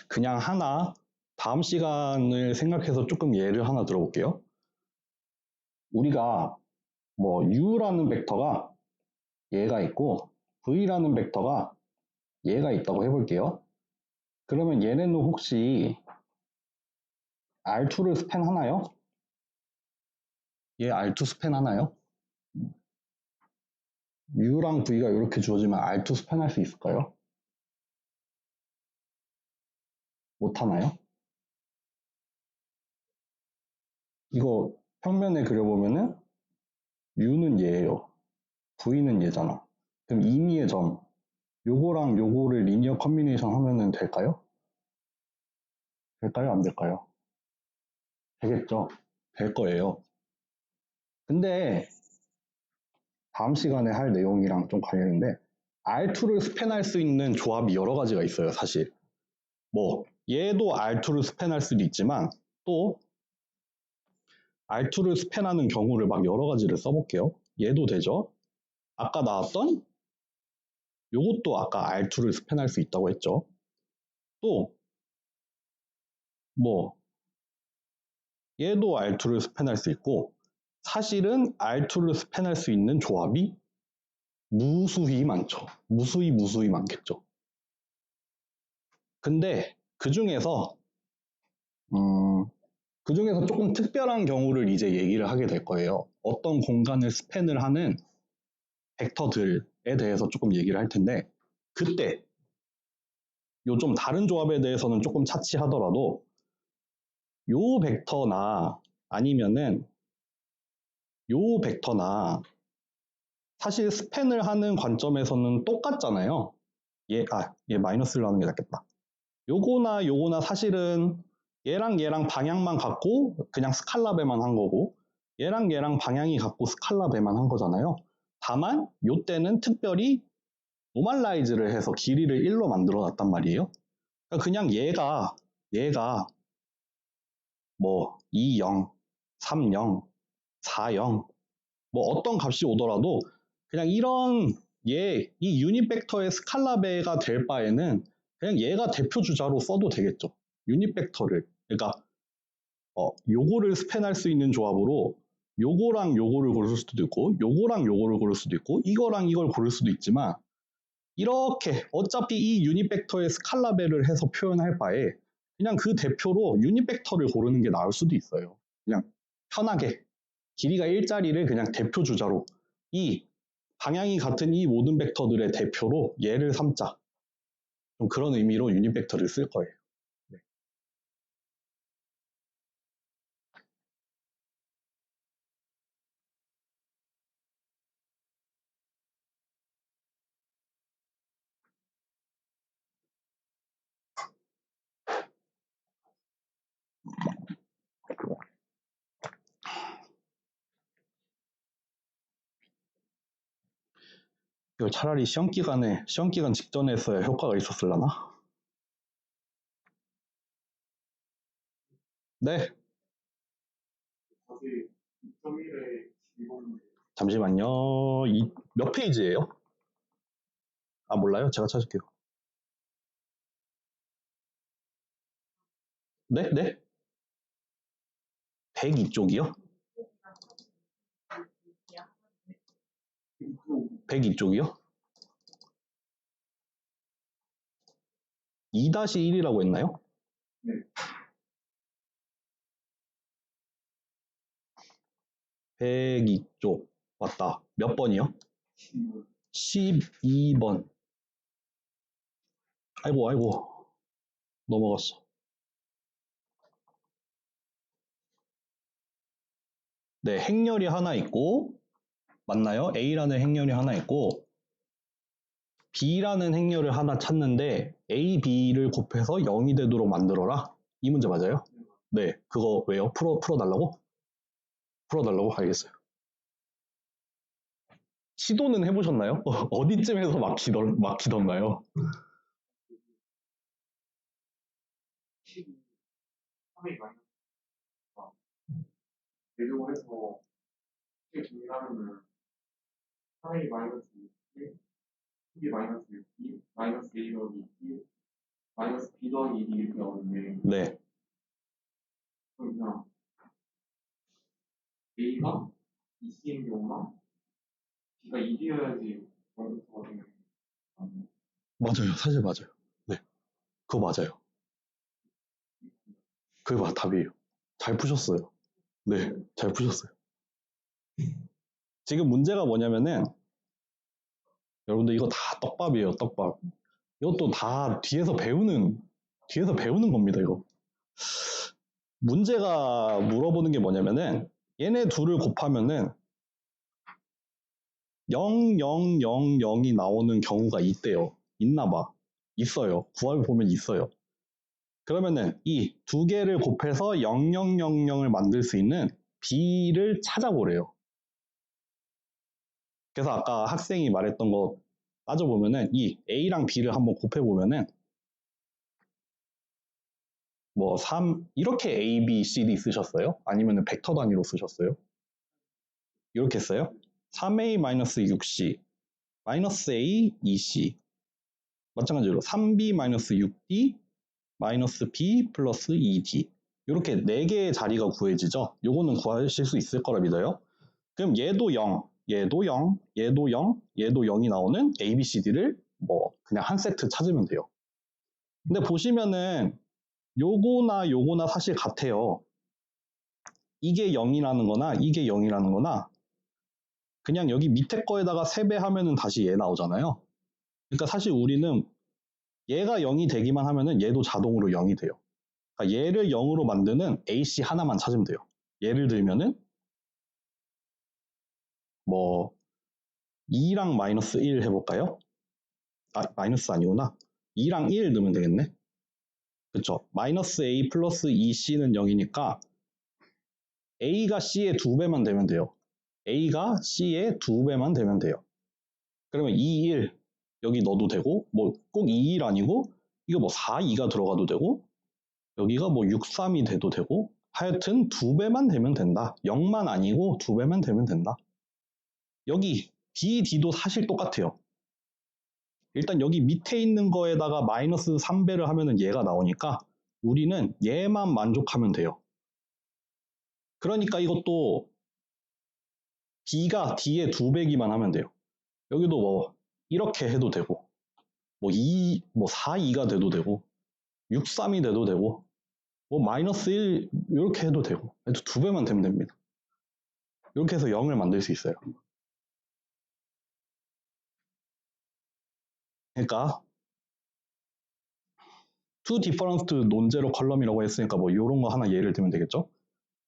그냥 하나, 다음 시간을 생각해서 조금 예를 하나 들어볼게요. 우리가 뭐 U라는 벡터가 얘가 있고 V라는 벡터가 얘가 있다고 해볼게요. 그러면 얘네는 혹시 R2를 스팬하나요? 얘 R2 스팬하나요? U랑 V가 이렇게 주어지면 R2 스팬할 수 있을까요? 못하나요? 이거 평면에 그려보면은 U는 얘예요. V는 얘잖아. 그럼 임의의 점, 요거랑 요거를 리니어 컨비네이션 하면은 될까요? 될까요? 안 될까요? 되겠죠? 될 거예요. 근데 다음 시간에 할 내용이랑 좀 관련인데 R2를 스팬할 수 있는 조합이 여러 가지가 있어요, 사실. 뭐 얘도 R2를 스팬할 수도 있지만 또 R2를 스팬하는 경우를 막 여러 가지를 써볼게요. 얘도 되죠? 아까 나왔던 요것도 아까 R2를 스팬할 수 있다고 했죠. 또 뭐 얘도 R2를 스팬할 수 있고 사실은 R2를 스팬할 수 있는 조합이 무수히 많죠. 무수히 많겠죠. 근데 그 중에서 조금 특별한 경우를 이제 얘기를 하게 될 거예요. 어떤 공간을 스팬을 하는 벡터들에 대해서 조금 얘기를 할 텐데, 그때 요 좀 다른 조합에 대해서는 조금 차치하더라도 요 벡터나 아니면은 요 벡터나 사실 스팬을 하는 관점에서는 똑같잖아요. 얘 마이너스를 하는 게 낫겠다. 요거나 사실은 얘랑 방향만 같고 그냥 스칼라 배만 한 거고, 얘랑 방향이 같고 스칼라 배만 한 거잖아요. 다만 요때는 특별히 노멀라이즈를 해서 길이를 1로 만들어 놨단 말이에요. 그러니까 그냥 얘가 뭐 2, 0, 3, 0, 4, 0 뭐 어떤 값이 오더라도 그냥 이런 이 유닛 벡터의 스칼라 배가 될 바에는 그냥 얘가 대표 주자로 써도 되겠죠. 유닛 벡터를. 그러니까 요거를 스팬할 수 있는 조합으로 요거랑 요거를 고를 수도 있고 요거랑 요거를 고를 수도 있고 이거랑 이걸 고를 수도 있지만, 이렇게 어차피 이 유닛 벡터의 스칼라 배를 해서 표현할 바에 그냥 그 대표로 유닛 벡터를 고르는 게 나을 수도 있어요. 그냥 편하게 길이가 1짜리를 그냥 대표 주자로 이 방향이 같은 이 모든 벡터들의 대표로 얘를 삼자. 좀 그런 의미로 유닛 벡터를 쓸 거예요. 네. 이걸 차라리 시험 기간 직전에 했어야 효과가 있었을라나? 네. 사실 2.1에 12번 잠시만요. 몇 페이지예요? 아, 몰라요? 제가 찾을게요. 네? 102쪽이요? 102쪽이요? 2-1이라고 했나요? 네. 102쪽. 맞다. 몇 번이요? 12번. 아이고. 넘어갔어. 네, 행렬이 하나 있고, 맞나요? A라는 행렬이 하나 있고, B라는 행렬을 하나 찾는데, A, B를 곱해서 0이 되도록 만들어라. 이 문제 맞아요? 네, 그거 왜요? 풀어달라고? 풀어달라고? 알겠어요. 시도는 해보셨나요? 어디쯤에서 막히던가요? 3이 마이너스 대적을 해서 정리하면은 3이 마이너스 6, 2이 마이너스 6, 마이너스 A 더하기 2, 마이너스 B 더하기 1이 이렇게 나오는데, 네. 그냥 A가 2C인 경우나 B가 1이어야지 원소가 되는 거예요. 맞아요. 사실 맞아요. 네. 그거 맞아요. 그게 답이에요. 잘 푸셨어요. 네. 잘 푸셨어요. 지금 문제가 뭐냐면은, 여러분들 이거 다 떡밥이에요. 떡밥. 이것도 다 뒤에서 배우는 겁니다. 이거. 문제가 물어보는 게 뭐냐면은, 얘네 둘을 곱하면은 0, 0, 0, 0이 나오는 경우가 있대요. 있나 봐. 있어요. 구할 보면 있어요. 그러면은 이 두 개를 곱해서 0, 0, 0, 0을 만들 수 있는 B를 찾아보래요. 그래서 아까 학생이 말했던 거 따져보면은 이 A랑 B를 한번 곱해보면은 뭐 3, 이렇게 A, B, C, D 쓰셨어요? 아니면 벡터 단위로 쓰셨어요? 이렇게 써요? 3A-6C 마이너스 A, 2C 마찬가지로 3B-6D 마이너스 B 플러스 2D 이렇게 4개의 자리가 구해지죠? 요거는 구하실 수 있을 거라 믿어요. 그럼 얘도 0, 얘도 0, 얘도 0, 얘도 0이 나오는 A, B, C, D를 뭐 그냥 한 세트 찾으면 돼요. 근데 보시면은 요거나 사실 같아요. 이게 0이라는 거나 이게 0이라는 거나 그냥 여기 밑에 거에다가 3배 하면은 다시 얘 나오잖아요. 그러니까 사실 우리는 얘가 0이 되기만 하면은 얘도 자동으로 0이 돼요. 그러니까 얘를 0으로 만드는 AC 하나만 찾으면 돼요. 예를 들면은 뭐 2랑 마이너스 1 해볼까요? 아, 마이너스 아니구나. 2랑 1 넣으면 되겠네. 그쵸? 마이너스 A 플러스 2C는 0이니까 A가 C의 2배만 되면 돼요. A가 C의 2배만 되면 돼요. 그러면 2, 1 여기 넣어도 되고 뭐 꼭 2, 1 아니고 이거 뭐 4, 2가 들어가도 되고 여기가 뭐 6, 3이 돼도 되고 하여튼 2배만 되면 된다. 0만 아니고 2배만 되면 된다. 여기 B, D도 사실 똑같아요. 일단 여기 밑에 있는 거에다가 마이너스 3배를 하면은 얘가 나오니까 우리는 얘만 만족하면 돼요. 그러니까 이것도 B가 D의 2배기만 하면 돼요. 여기도 뭐 이렇게 해도 되고 뭐 4, 2가 돼도 되고 6, 3이 돼도 되고 뭐 마이너스 1 이렇게 해도 되고 2배만 되면 됩니다. 이렇게 해서 0을 만들 수 있어요. 그러니까 two different non-zero column이라고 했으니까 뭐 이런 거 하나 예를 들면 되겠죠.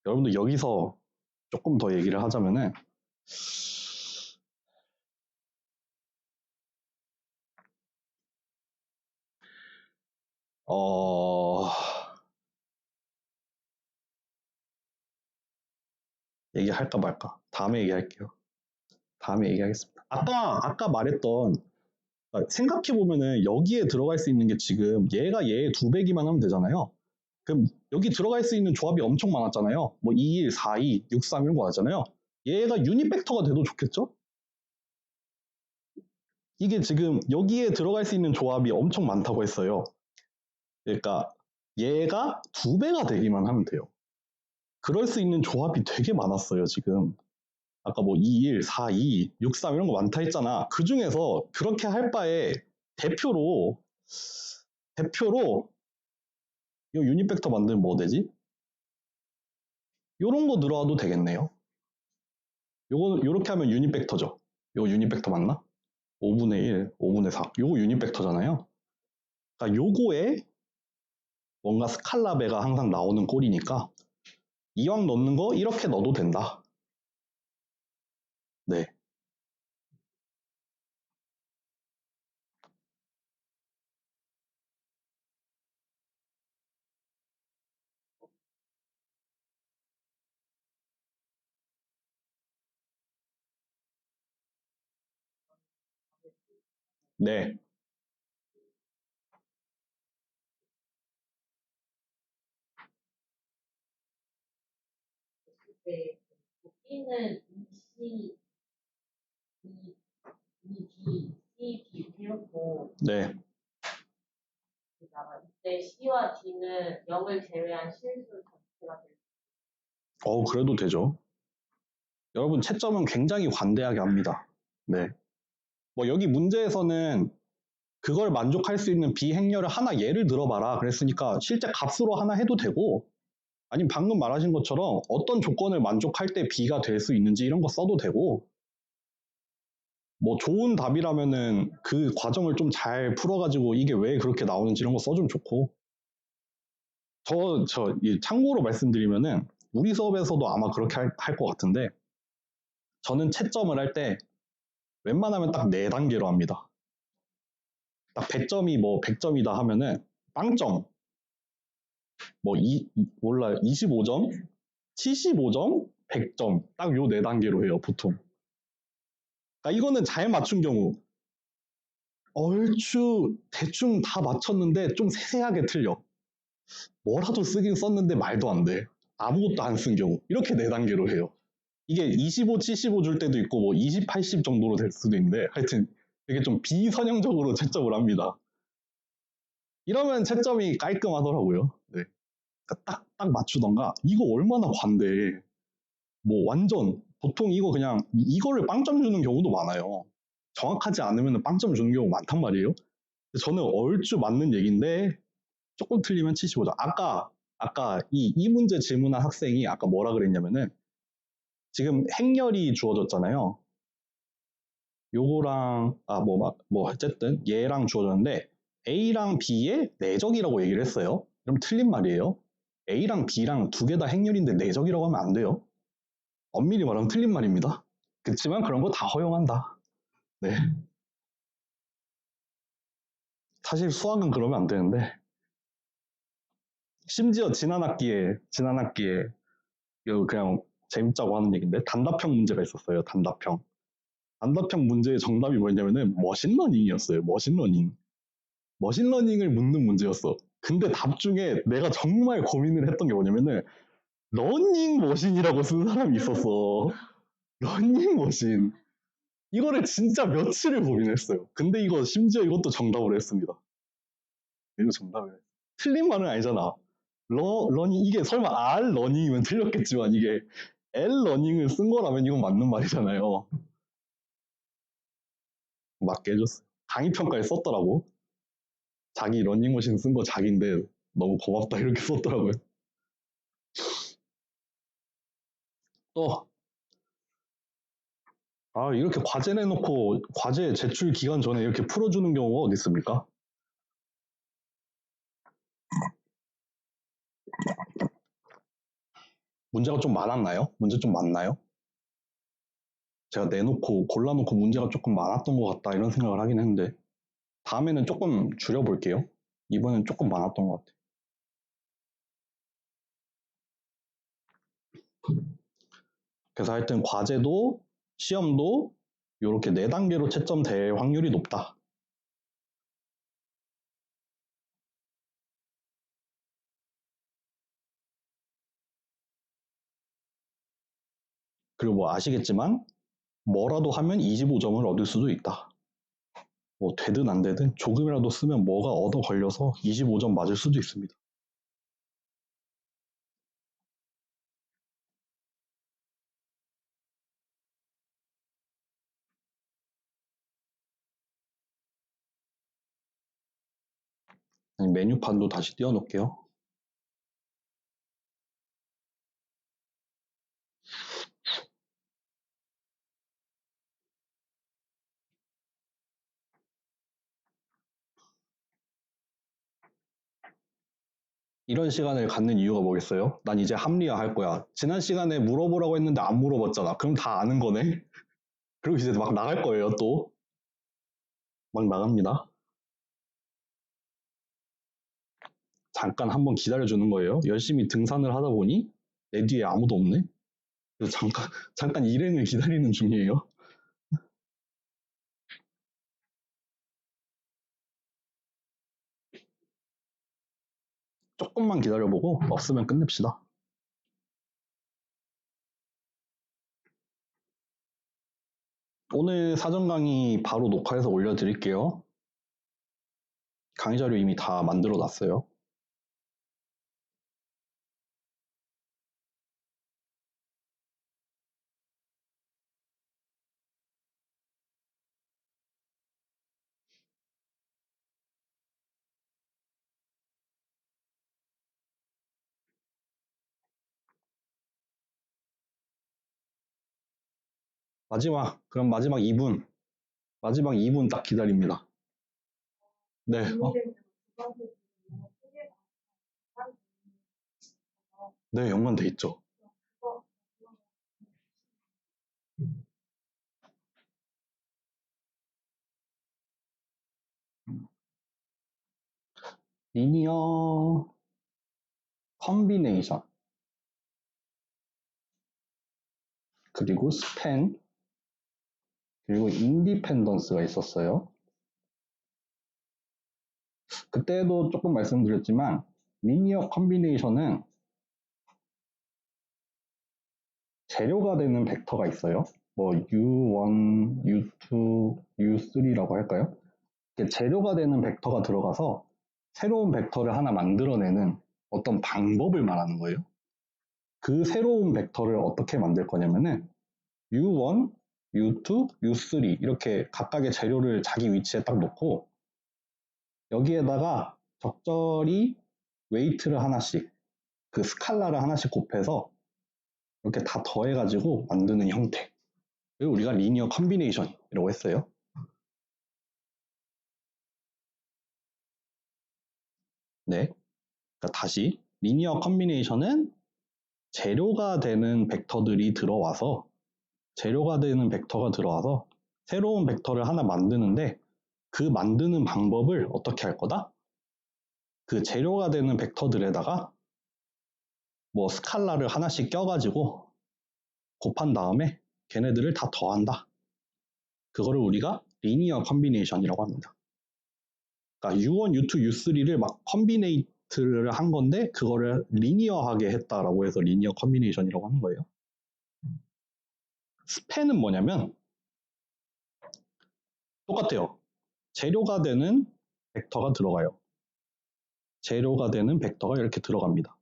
여러분들 여기서 조금 더 얘기를 하자면은 얘기할까 말까? 다음에 얘기할게요. 다음에 얘기하겠습니다. 아까 말했던 생각해보면은 여기에 들어갈 수 있는 게 지금 얘가 얘의 2배기만 하면 되잖아요. 그럼 여기 들어갈 수 있는 조합이 엄청 많았잖아요. 뭐 2, 1, 4, 2, 6, 3 이런 거 하잖아요. 얘가 유니팩터가 돼도 좋겠죠? 이게 지금 여기에 들어갈 수 있는 조합이 엄청 많다고 했어요. 그러니까 얘가 2배가 되기만 하면 돼요. 그럴 수 있는 조합이 되게 많았어요, 지금. 아까 뭐 2, 1, 4, 2, 6, 3 이런 거 많다 했잖아. 그 중에서 그렇게 할 바에 대표로 이 유니팩터 만들면 뭐 되지? 요런 거 들어와도 되겠네요. 요렇게 하면 유니팩터죠. 요거 유니팩터 맞나? 5분의 1, 5분의 4. 요거 유니팩터잖아요. 그러니까 요거에 뭔가 스칼라 배가 항상 나오는 꼴이니까 이왕 넣는 거 이렇게 넣어도 된다. 네. 네. 네. B는 EC, ED, CD 이렇고 네. 그다가 이때 C와 D는 0을 제외한 실수 전체가 될 그래도 되죠. 여러분 채점은 굉장히 관대하게 합니다. 네. 뭐 여기 문제에서는 그걸 만족할 수 있는 비행렬을 하나 예를 들어봐라 그랬으니까 실제 값으로 하나 해도 되고 아니면 방금 말하신 것처럼 어떤 조건을 만족할 때 B가 될 수 있는지 이런 거 써도 되고 뭐 좋은 답이라면은 그 과정을 좀 잘 풀어가지고 이게 왜 그렇게 나오는지 이런 거 써주면 좋고 참고로 말씀드리면은 우리 수업에서도 아마 그렇게 할 것 같은데 저는 채점을 할 때 웬만하면 딱 4단계로 합니다. 딱 100점이 뭐 100점이다 하면은 빵점 뭐 몰라요 25점 75점 100점 딱 요 4단계로 해요 보통. 그러니까 이거는 잘 맞춘 경우 얼추 대충 다 맞췄는데 좀 세세하게 틀려. 뭐라도 쓰긴 썼는데 말도 안 돼. 아무것도 안 쓴 경우. 이렇게 4단계로 해요. 이게 25, 75 줄 때도 있고 뭐 20, 80 정도로 될 수도 있는데 하여튼 되게 좀 비선형적으로 채점을 합니다. 이러면 채점이 깔끔하더라고요. 네. 그러니까 딱 맞추던가 이거 얼마나 관대해. 뭐 완전 보통 이거 그냥 이거를 빵점 주는 경우도 많아요. 정확하지 않으면 빵점 주는 경우 많단 말이에요. 저는 얼추 맞는 얘기인데 조금 틀리면 75점. 아까 이 문제 질문한 학생이 아까 뭐라 그랬냐면은 지금 행렬이 주어졌잖아요. 요거랑 어쨌든 얘랑 주어졌는데 A랑 B의 내적이라고 얘기를 했어요. 그럼 틀린 말이에요. A랑 B랑 두 개 다 행렬인데 내적이라고 하면 안 돼요. 엄밀히 말하면 틀린 말입니다. 그렇지만 그런 거 다 허용한다. 네. 사실 수학은 그러면 안 되는데 심지어 지난 학기에 이거 그냥 재밌자고 하는 얘기인데 단답형 문제가 있었어요. 단답형 문제의 정답이 뭐였냐면은 머신러닝이었어요. 머신러닝을 묻는 문제였어. 근데 답 중에 내가 정말 고민을 했던 게 뭐냐면은 러닝머신이라고 쓴 사람이 있었어. 러닝머신. 이거를 진짜 며칠을 고민했어요. 근데 이거 심지어 이것도 정답으로 했습니다. 이거 정답이에요. 틀린 말은 아니잖아. 러닝 이게 설마 R 러닝이면 틀렸겠지만 이게 L 러닝을 쓴 거라면 이건 맞는 말이잖아요. 맞게 해줬어요. 강의 평가에 썼더라고. 자기 러닝머신 쓴 거 자기인데 너무 고맙다 이렇게 썼더라고요. 또 이렇게 과제 내놓고 과제 제출 기간 전에 이렇게 풀어주는 경우가 어디 있습니까? 문제가 좀 많았나요? 문제 좀 많나요? 제가 골라놓고 문제가 조금 많았던 것 같다 이런 생각을 하긴 했는데 다음에는 조금 줄여볼게요. 이번엔 조금 많았던 것 같아요. 그래서 하여튼 과제도 시험도 이렇게 4단계로 채점 될 확률이 높다. 그리고 뭐 아시겠지만 뭐라도 하면 25점을 얻을 수도 있다. 뭐 되든 안 되든 조금이라도 쓰면 뭐가 얻어 걸려서 25점 맞을 수도 있습니다. 메뉴판도 다시 띄워놓을게요. 이런 시간을 갖는 이유가 뭐겠어요? 난 이제 합리화 할 거야. 지난 시간에 물어보라고 했는데 안 물어봤잖아. 그럼 다 아는 거네? 그리고 이제 막 나갈 거예요, 또. 막 나갑니다. 잠깐 한번 기다려주는 거예요. 열심히 등산을 하다 보니 내 뒤에 아무도 없네? 그래서 잠깐 일행을 기다리는 중이에요. 조금만 기다려보고 없으면 끝냅시다. 오늘 사전 강의 바로 녹화해서 올려드릴게요. 강의 자료 이미 다 만들어 놨어요. 그럼 마지막 2분. 마지막 2분 딱 기다립니다. 네. 네, 연관돼 있죠. 리니어 컨비네이션 그리고 스팬 그리고 인디펜던스가 있었어요. 그때도 조금 말씀드렸지만 리니어 컨비네이션은 재료가 되는 벡터가 있어요. 뭐 U1, U2, U3라고 할까요? 재료가 되는 벡터가 들어가서 새로운 벡터를 하나 만들어내는 어떤 방법을 말하는 거예요. 그 새로운 벡터를 어떻게 만들 거냐면은 U1, U2, U3 이렇게 각각의 재료를 자기 위치에 딱 놓고 여기에다가 적절히 웨이트를 하나씩, 그 스칼라를 하나씩 곱해서 이렇게 다 더해가지고 만드는 형태. 그리고 우리가 리니어 컨비네이션이라고 했어요. 네. 그러니까 다시 리니어 컨비네이션은 재료가 되는 벡터가 들어와서 새로운 벡터를 하나 만드는데 그 만드는 방법을 어떻게 할 거다? 그 재료가 되는 벡터들에다가 뭐 스칼라를 하나씩 껴가지고 곱한 다음에 걔네들을 다 더한다. 그거를 우리가 리니어 컨비네이션이라고 합니다. 그러니까 U1, U2, U3를 막 컨비네이트를 한 건데 그거를 리니어하게 했다라고 해서 리니어 컨비네이션이라고 하는 거예요. 스팬은 뭐냐면 똑같아요. 재료가 되는 벡터가 들어가요. 재료가 되는 벡터가 이렇게 들어갑니다.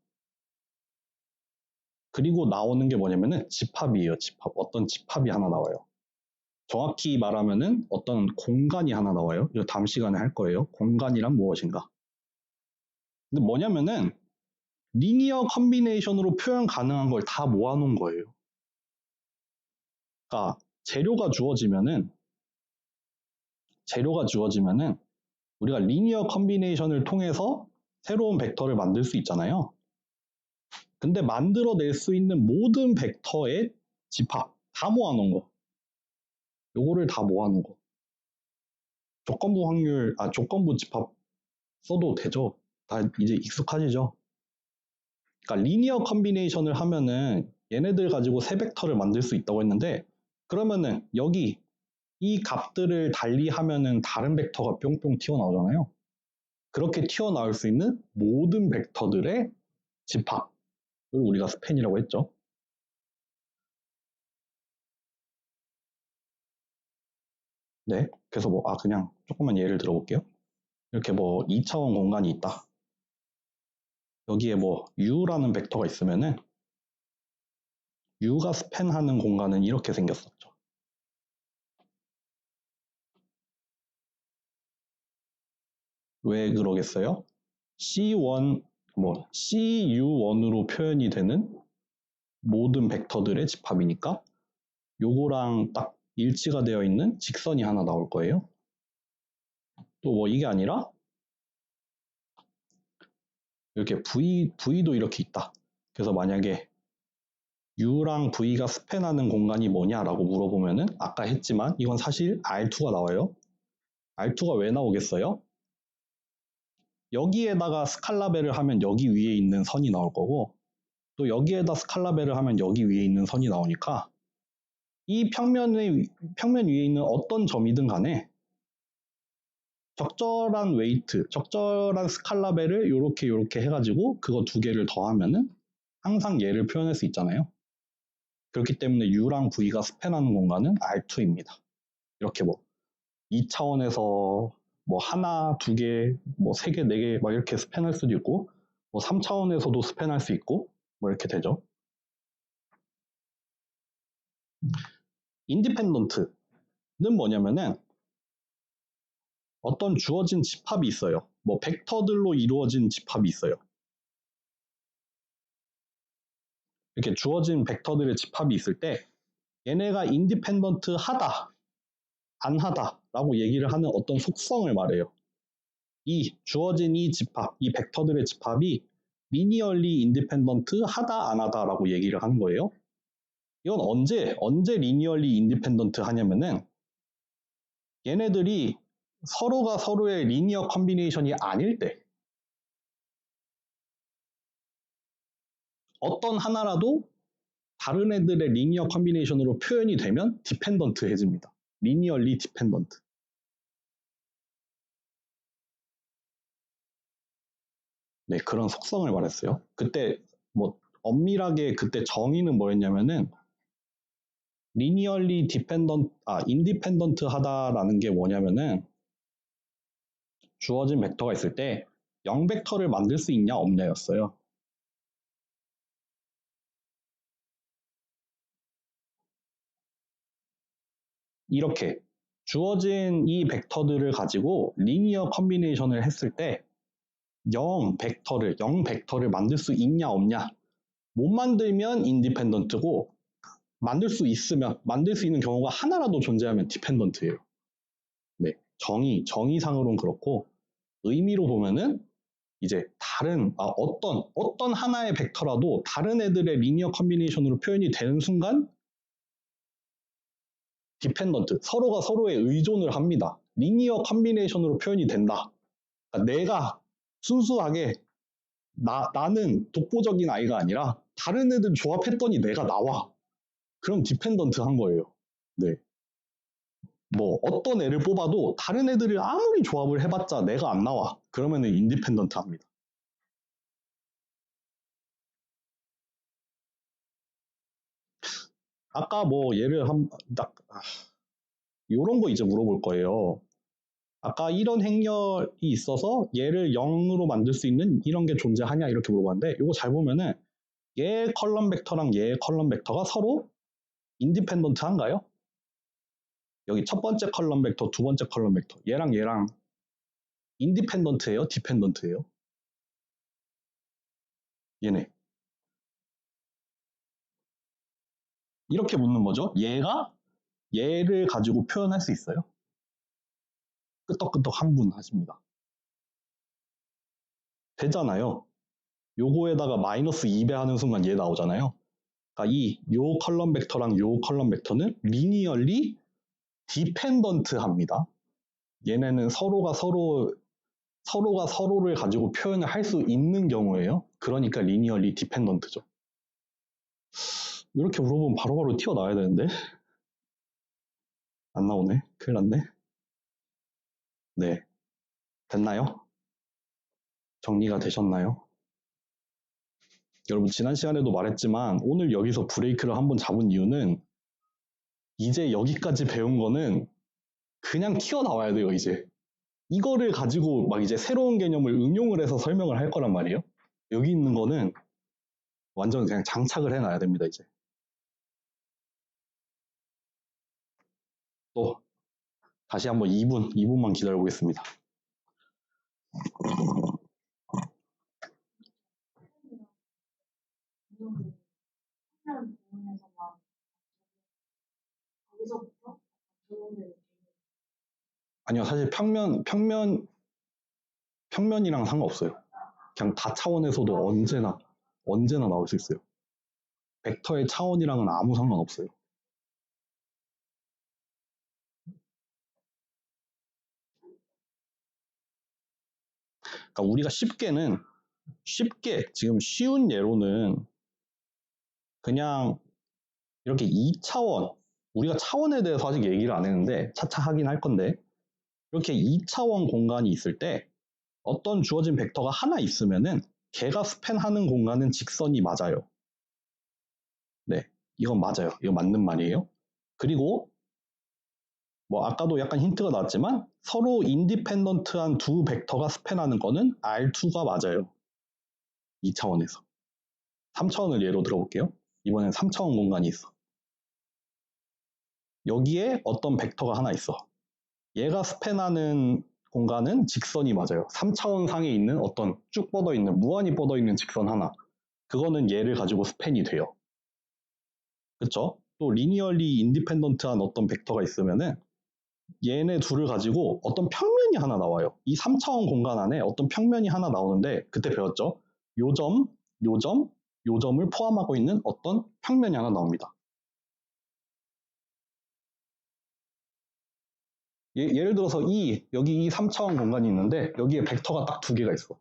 그리고 나오는 게 뭐냐면은 집합이에요. 집합. 어떤 집합이 하나 나와요. 정확히 말하면은 어떤 공간이 하나 나와요. 이거 다음 시간에 할 거예요. 공간이란 무엇인가. 근데 뭐냐면은 리니어 컨비네이션으로 표현 가능한 걸 다 모아놓은 거예요. 그러니까 재료가 주어지면은 우리가 리니어 컨비네이션을 통해서 새로운 벡터를 만들 수 있잖아요. 근데 만들어낼 수 있는 모든 벡터의 집합 다 모아놓은 거. 요거를 다 모아놓은 거. 조건부 집합 써도 되죠. 다 이제 익숙하시죠? 그러니까 리니어 컨비네이션을 하면은 얘네들 가지고 새 벡터를 만들 수 있다고 했는데 그러면은 여기 이 값들을 달리하면은 다른 벡터가 뿅뿅 튀어나오잖아요. 그렇게 튀어나올 수 있는 모든 벡터들의 집합을 우리가 스팬이라고 했죠. 네, 그래서 그냥 조금만 예를 들어볼게요. 이렇게 2차원 공간이 있다. 여기에 U라는 벡터가 있으면은 U가 스팬하는 공간은 이렇게 생겼었죠. 왜 그러겠어요? C1, CU1으로 표현이 되는 모든 벡터들의 집합이니까 요거랑 딱 일치가 되어 있는 직선이 하나 나올 거예요. 또 이게 아니라 이렇게 V도 이렇게 있다. 그래서 만약에 U랑 V가 스팬하는 공간이 뭐냐라고 물어보면은 아까 했지만 이건 사실 R2가 나와요. R2가 왜 나오겠어요? 여기에다가 스칼라벨을 하면 여기 위에 있는 선이 나올 거고 또 여기에다 스칼라벨을 하면 여기 위에 있는 선이 나오니까 이 평면 위에 있는 어떤 점이든 간에 적절한 웨이트, 적절한 스칼라벨을 요렇게 해가지고 그거 두 개를 더하면은 항상 얘를 표현할 수 있잖아요. 그렇기 때문에 U랑 V가 스팬하는 공간은 R2입니다. 이렇게 2차원에서 하나, 두 개, 세 개, 네 개 막 이렇게 스팬할 수도 있고 3차원에서도 스팬할 수 있고 이렇게 되죠. 인디펜던트는 뭐냐면은 어떤 주어진 집합이 있어요. 벡터들로 이루어진 집합이 있어요. 이렇게 주어진 벡터들의 집합이 있을 때 얘네가 인디펜던트 하다, 안 하다라고 얘기를 하는 어떤 속성을 말해요. 이 주어진 이 집합, 이 벡터들의 집합이 리니얼리 인디펜던트 하다, 안 하다라고 얘기를 하는 거예요. 이건 언제 리니얼리 인디펜던트 하냐면은 얘네들이 서로가 서로의 리니어 컨비네이션이 아닐 때 어떤 하나라도 다른 애들의 리니어 컨비네이션으로 표현이 되면 디펜던트해집니다. 리니얼리 디펜던트. 네, 그런 속성을 말했어요. 그때 엄밀하게 그때 정의는 뭐였냐면은 리니얼리 인디펜던트 하다라는 게 뭐냐면은 주어진 벡터가 있을 때 0벡터를 만들 수 있냐 없냐였어요. 이렇게 주어진 이 벡터들을 가지고 리니어 컨비네이션을 했을 때 0 벡터를 만들 수 있냐 없냐. 못 만들면 인디펜던트고 만들 수 있는 경우가 하나라도 존재하면 디펜던트예요. 네, 정의상으로는 그렇고 의미로 보면은 이제 다른 어떤 하나의 벡터라도 다른 애들의 리니어 컨비네이션으로 표현이 되는 순간 디펜던트, 서로가 서로에 의존을 합니다. 리니어 컨비네이션으로 표현이 된다. 그러니까 내가 순수하게 나는 독보적인 아이가 아니라 다른 애들 조합했더니 내가 나와. 그럼 디펜던트 한 거예요. 네. 뭐 어떤 애를 뽑아도 다른 애들을 아무리 조합을 해봤자 내가 안 나와. 그러면은 인디펜던트 합니다. 아까 뭐 예를 이런 거 이제 물어볼 거예요. 아까 이런 행렬이 있어서 얘를 0으로 만들 수 있는 이런 게 존재하냐 이렇게 물어봤는데 이거 잘 보면은 얘 컬럼 벡터랑 얘 컬럼 벡터가 서로 인디펜던트한가요? 여기 첫 번째 컬럼 벡터, 두 번째 컬럼 벡터 얘랑 인디펜던트예요? 디펜던트예요? 얘네 이렇게 묻는 거죠. 얘를 가지고 표현할 수 있어요? 끄떡끄떡 한 분 하십니다. 되잖아요. 요거에다가 마이너스 2배 하는 순간 얘 나오잖아요. 그러니까 요 컬럼 벡터랑 요 컬럼 벡터는 리니얼리 디펜던트 합니다. 얘네는 서로가 서로를 가지고 표현을 할 수 있는 경우예요. 그러니까 리니얼리 디펜던트죠. 이렇게 물어보면 바로바로 튀어나와야 되는데 안 나오네. 큰일 났네. 네. 됐나요? 정리가 되셨나요? 여러분 지난 시간에도 말했지만 오늘 여기서 브레이크를 한번 잡은 이유는 이제 여기까지 배운 거는 그냥 튀어나와야 돼요. 이제 이거를 가지고 막 이제 새로운 개념을 응용을 해서 설명을 할 거란 말이에요. 여기 있는 거는 완전 그냥 장착을 해놔야 됩니다. 이제 또 다시 한번 2분만 기다려 보겠습니다. 아니요, 사실 평면이랑 상관없어요. 그냥 다차원에서도 언제나 나올 수 있어요. 벡터의 차원이랑은 아무 상관없어요. 그러니까 우리가 쉽게 지금 쉬운 예로는 그냥 이렇게 2차원, 우리가 차원에 대해서 아직 얘기를 안 했는데 차차 하긴 할 건데 이렇게 2차원 공간이 있을 때 어떤 주어진 벡터가 하나 있으면은 걔가 스팬하는 공간은 직선이 맞아요. 네, 이건 맞아요. 이거 맞는 말이에요. 그리고 뭐 아까도 약간 힌트가 나왔지만 서로 인디펜던트한 두 벡터가 스팬하는 거는 R2가 맞아요. 2차원에서. 3차원을 예로 들어볼게요. 이번엔 3차원 공간이 있어. 여기에 어떤 벡터가 하나 있어. 얘가 스팬하는 공간은 직선이 맞아요. 3차원 상에 있는 어떤 쭉 뻗어있는 무한히 뻗어있는 직선 하나. 그거는 얘를 가지고 스팬이 돼요. 그쵸? 또 리니얼리 인디펜던트한 어떤 벡터가 있으면은 얘네 둘을 가지고 어떤 평면이 하나 나와요. 이 3차원 공간 안에 어떤 평면이 하나 나오는데 그때 배웠죠? 요점을 포함하고 있는 어떤 평면이 하나 나옵니다. 예를 들어서 여기 이 3차원 공간이 있는데 여기에 벡터가 딱 두 개가 있어.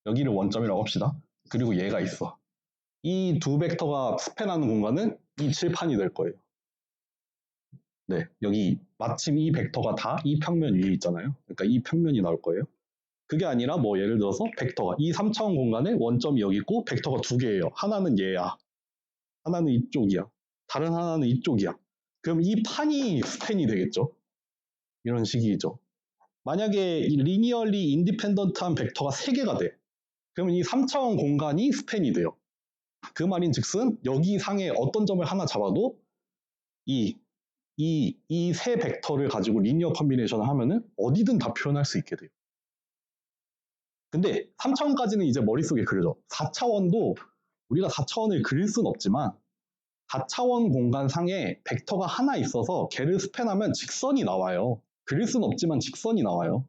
여기를 원점이라고 합시다. 그리고 얘가 있어. 이 두 벡터가 스팬하는 공간은 이 칠판이 될 거예요. 네, 여기 마침 이 벡터가 다 이 평면 위에 있잖아요. 그러니까 이 평면이 나올 거예요. 그게 아니라 뭐 예를 들어서 벡터가 이 3차원 공간에 원점이 여기 있고 벡터가 두 개예요. 하나는 얘야. 하나는 이쪽이야. 다른 하나는 이쪽이야. 그럼 이 판이 스팬이 되겠죠. 이런 식이죠. 만약에 이 리니얼리 인디펜던트한 벡터가 3개가 돼. 그러면 이 3차원 공간이 스팬이 돼요. 그 말인 즉슨 여기 상에 어떤 점을 하나 잡아도 이 세 벡터를 가지고 리니어 컨비네이션을 하면은 어디든 다 표현할 수 있게 돼요. 근데 3차원까지는 이제 머릿속에 그려져. 4차원도 우리가 4차원을 그릴 순 없지만 4차원 공간상에 벡터가 하나 있어서 걔를 스팬하면 직선이 나와요. 그릴 순 없지만 직선이 나와요.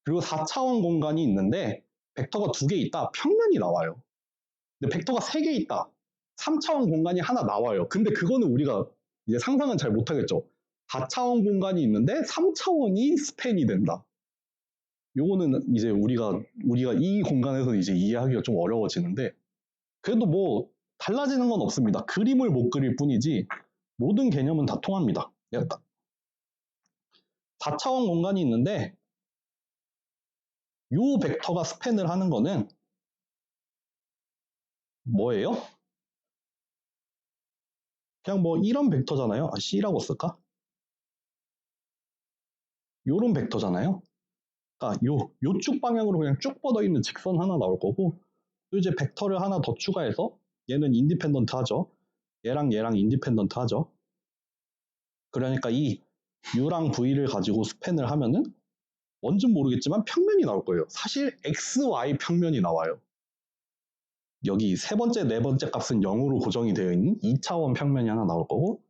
그리고 4차원 공간이 있는데 벡터가 2개 있다. 평면이 나와요. 근데 벡터가 3개 있다. 3차원 공간이 하나 나와요. 근데 그거는 우리가 이제 상상은 잘 못하겠죠. 4차원 공간이 있는데 3차원이 스팬이 된다. 요거는 이제 우리가 이 공간에서 이제 이해하기가 좀 어려워지는데 그래도 뭐 달라지는 건 없습니다. 그림을 못 그릴 뿐이지 모든 개념은 다 통합니다. 4차원 공간이 있는데 요 벡터가 스팬을 하는 거는 뭐예요? 그냥 뭐 이런 벡터잖아요. C라고 쓸까? 요런 벡터잖아요. 그러니까 요쪽 방향으로 그냥 쭉 뻗어 있는 직선 하나 나올 거고 또 이제 벡터를 하나 더 추가해서 얘는 인디펜던트 하죠. 얘랑 인디펜던트 하죠. 그러니까 이 U랑 V를 가지고 스팬을 하면은 뭔진 모르겠지만 평면이 나올 거예요. 사실 XY 평면이 나와요. 여기 세 번째, 네 번째 값은 0으로 고정이 되어 있는 2차원 평면이 하나 나올 거고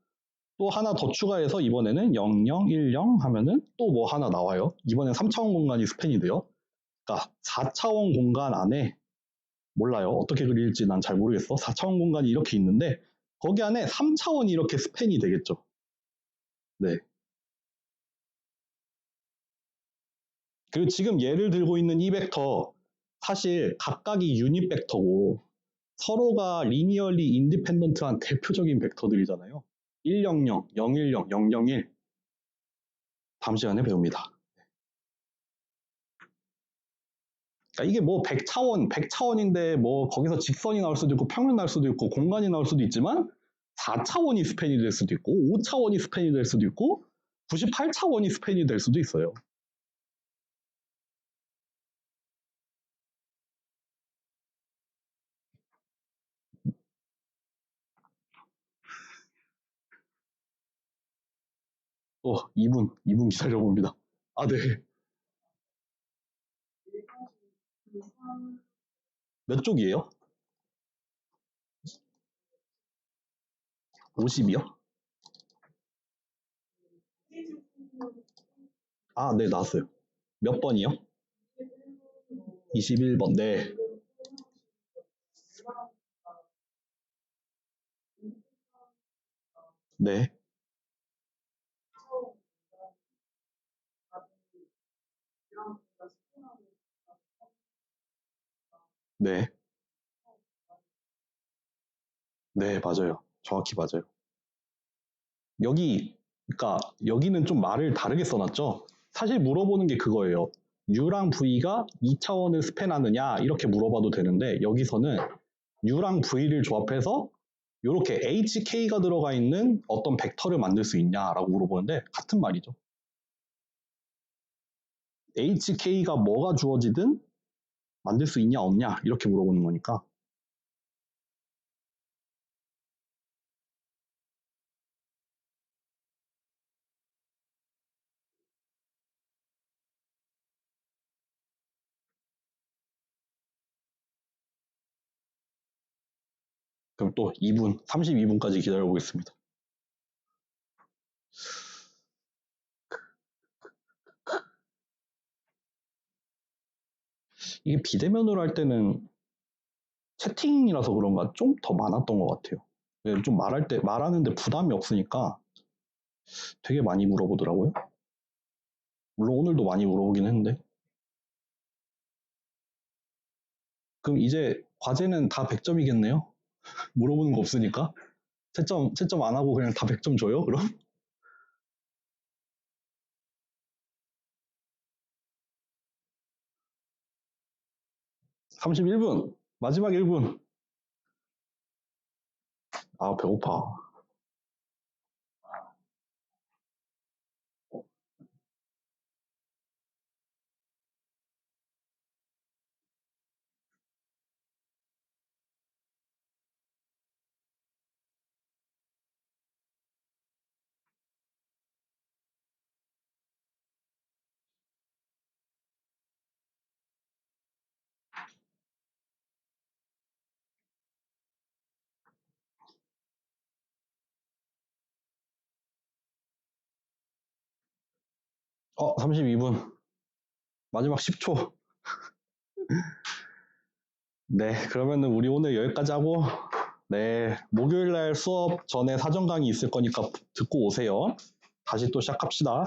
또 하나 더 추가해서 이번에는 0, 0, 1, 0 하면은 또 뭐 하나 나와요. 이번엔 3차원 공간이 스팬이 돼요. 그러니까 4차원 공간 안에 몰라요. 어떻게 그릴지 난 잘 모르겠어. 4차원 공간이 이렇게 있는데 거기 안에 3차원이 이렇게 스팬이 되겠죠. 네. 그리고 지금 얘를 들고 있는 이 벡터 사실 각각이 유닛 벡터고 서로가 리니얼리 인디펜던트한 대표적인 벡터들이잖아요. 100, 010, 001 다음 시간에 배웁니다. 그러니까 이게 뭐 100차원인데 뭐 거기서 직선이 나올 수도 있고 평면 나올 수도 있고 공간이 나올 수도 있지만 4차원이 스팬이 될 수도 있고 5차원이 스팬이 될 수도 있고 98차원이 스팬이 될 수도 있어요. 또 2분 기다려봅니다. 아, 네. 몇 쪽이에요? 50이요? 아, 네, 나왔어요. 몇 번이요? 21번. 네. 네. 네. 네, 맞아요. 정확히 맞아요. 그러니까 여기는 좀 말을 다르게 써놨죠? 사실 물어보는 게 그거예요. U랑 V가 2차원을 스팬하느냐 이렇게 물어봐도 되는데 여기서는 U랑 V를 조합해서 이렇게 HK가 들어가 있는 어떤 벡터를 만들 수 있냐라고 물어보는데 같은 말이죠. HK가 뭐가 주어지든 만들 수 있냐 없냐 이렇게 물어보는 거니까. 그럼 또 2분, 32분까지 기다려보겠습니다. 이게 비대면으로 할 때는 채팅이라서 그런가 좀 더 많았던 것 같아요. 좀 말하는데 부담이 없으니까 되게 많이 물어보더라고요. 물론 오늘도 많이 물어보긴 했는데. 그럼 이제 과제는 다 100점이겠네요? 물어보는 거 없으니까? 채점 안 하고 그냥 다 100점 줘요, 그럼? 31분! 마지막 1분! 아, 배고파. 32분. 마지막 10초. 네, 그러면은 우리 오늘 여기까지 하고, 네, 목요일 날 수업 전에 사전 강의 있을 거니까 듣고 오세요. 다시 또 시작합시다.